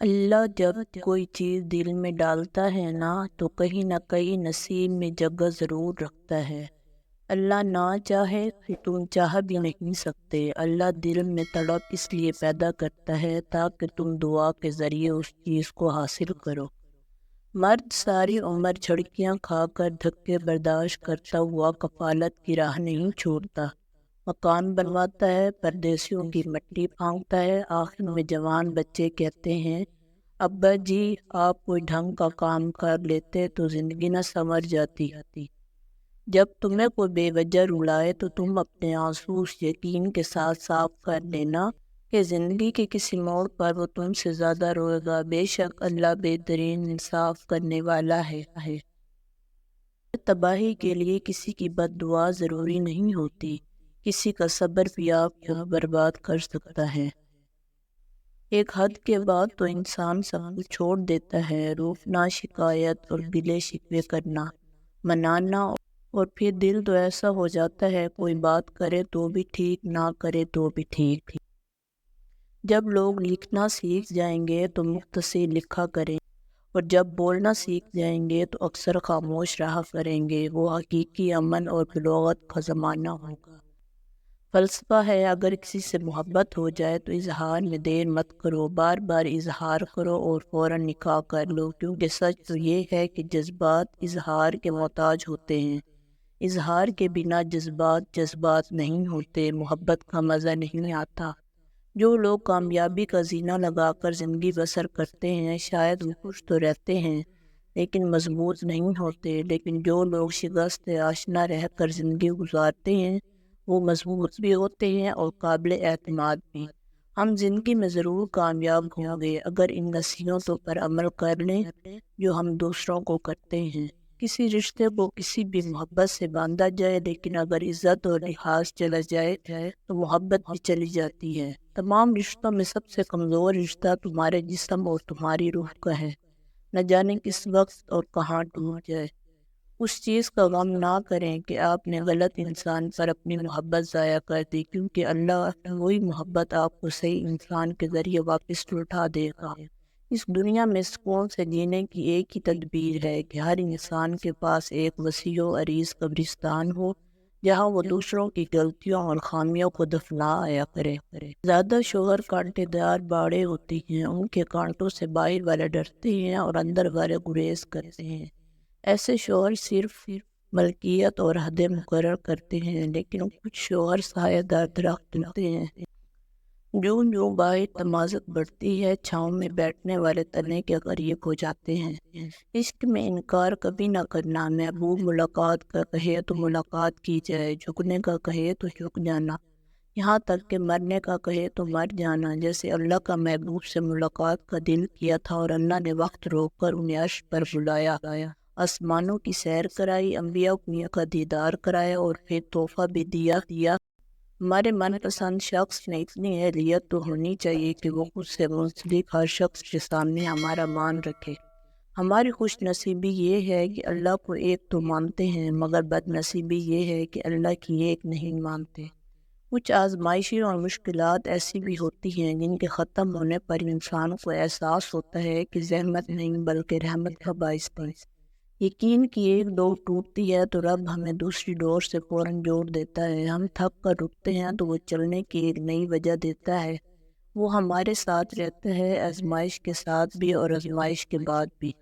اللہ جب کوئی چیز دل میں ڈالتا ہے نا تو کہیں نہ کہیں نصیب میں جگہ ضرور رکھتا ہے۔ اللہ نہ چاہے تو تم چاہ بھی نہیں سکتے۔ اللہ دل میں تڑپ اس لیے پیدا کرتا ہے تاکہ تم دعا کے ذریعے اس چیز کو حاصل کرو۔ مرد ساری عمر جھڑکیاں کھا کر دھکے برداشت کرتا ہوا کفالت کی راہ نہیں چھوڑتا۔ مکان بنواتا ہے، پردیسیوں کی مٹی پھانکتا ہے، آخر میں جوان بچے کہتے ہیں ابا جی آپ کوئی ڈھنگ کا کام کر لیتے تو زندگی نہ سنور جاتی۔ جب تمہیں کوئی بے وجہ رلائے تو تم اپنے آنسو اس یقین کے ساتھ صاف کر لینا کہ زندگی کے کسی موڑ پر وہ تم سے زیادہ روئے گا۔ بے شک اللہ بہترین انصاف کرنے والا ہے۔ تباہی کے لیے کسی کی بد دعا ضروری نہیں ہوتی، کسی کا صبر بھی آپ کو برباد کر سکتا ہے۔ ایک حد کے بعد تو انسان سب کچھ چھوڑ دیتا ہے، روٹنا، شکایت اور گلے شکوے کرنا، منانا، اور پھر دل تو ایسا ہو جاتا ہے کوئی بات کرے تو بھی ٹھیک، نہ کرے تو بھی ٹھیک۔ جب لوگ لکھنا سیکھ جائیں گے تو مختصر لکھا کریں، اور جب بولنا سیکھ جائیں گے تو اکثر خاموش رہا کریں گے۔ وہ حقیقی امن اور بلاغت کا زمانہ ہوگا۔ فلسفہ ہے اگر کسی سے محبت ہو جائے تو اظہار میں دیر مت کرو، بار بار اظہار کرو اور فوراً نکاح کر لو، کیونکہ سچ تو یہ ہے کہ جذبات اظہار کے محتاج ہوتے ہیں۔ اظہار کے بنا جذبات جذبات نہیں ہوتے، محبت کا مزہ نہیں آتا۔ جو لوگ کامیابی کا زینہ لگا کر زندگی بسر کرتے ہیں شاید وہ خوش تو رہتے ہیں لیکن مضبوط نہیں ہوتے، لیکن جو لوگ شکست آشنا رہ کر زندگی گزارتے ہیں وہ مضبوط بھی ہوتے ہیں اور قابل اعتماد بھی۔ ہم زندگی میں ضرور کامیاب ہوں گے اگر ان نصیحتوں پر عمل کر لیں جو ہم دوسروں کو کرتے ہیں۔ کسی رشتے کو کسی بھی محبت سے باندھا جائے، لیکن اگر عزت اور لحاظ چلا جائے تو محبت بھی چلی جاتی ہے۔ تمام رشتوں میں سب سے کمزور رشتہ تمہارے جسم اور تمہاری روح کا ہے، نہ جانے کس وقت اور کہاں ٹوٹ جائے۔ اس چیز کا غم نہ کریں کہ آپ نے غلط انسان پر اپنی محبت ضائع کر دی، کیونکہ اللہ وہی محبت آپ کو صحیح انسان کے ذریعے واپس لوٹا دے گا۔ اس دنیا میں سکون سے جینے کی ایک ہی تدبیر ہے کہ ہر انسان کے پاس ایک وسیع و عریض قبرستان ہو جہاں وہ دوسروں کی غلطیوں اور خامیوں کو دفنایا کرے۔ زیادہ شوہر کانٹے دار باڑے ہوتی ہیں، ان کے کانٹوں سے باہر والے ڈرتے ہیں اور اندر والے گریز کرتے ہیں۔ ایسے شوہر صرف ملکیت اور حدیں مقرر کرتے ہیں، لیکن کچھ شوہر سایہ دار درخت ہوتے ہیں۔ جوں جوں باہر تمازت بڑھتی ہے، چھاؤں میں بیٹھنے والے تنے کے قریب ہو جاتے ہیں۔ عشق میں انکار کبھی نہ کرنا، محبوب ملاقات کا کہے تو ملاقات کی جائے، جھکنے کا کہے تو جھک جانا، یہاں تک کہ مرنے کا کہے تو مر جانا۔ جیسے اللہ کا محبوب سے ملاقات کا دل کیا تھا اور اللہ نے وقت روک کر انہیں عرش پر بلایا، آسمانوں کی سیر کرائی، انبیاء کا دیدار کرایا اور پھر تحفہ بھی دیا۔ ہمارے من پسند شخص نے اتنی اہلیت تو ہونی چاہیے کہ وہ خود سے منسلک ہر شخص کے سامنے ہمارا مان رکھے۔ ہماری خوش نصیبی یہ ہے کہ اللہ کو ایک تو مانتے ہیں، مگر بد نصیبی یہ ہے کہ اللہ کی ایک نہیں مانتے۔ کچھ آزمائشیں اور مشکلات ایسی بھی ہوتی ہیں جن کے ختم ہونے پر انسان کو احساس ہوتا ہے کہ زحمت نہیں بلکہ رحمت کا باعث بنے۔ یقین کی ایک ڈور ٹوٹتی ہے تو رب ہمیں دوسری ڈور سے فوراً جوڑ دیتا ہے۔ ہم تھک کر رکتے ہیں تو وہ چلنے کی ایک نئی وجہ دیتا ہے۔ وہ ہمارے ساتھ رہتا ہے، آزمائش کے ساتھ بھی اور آزمائش کے بعد بھی۔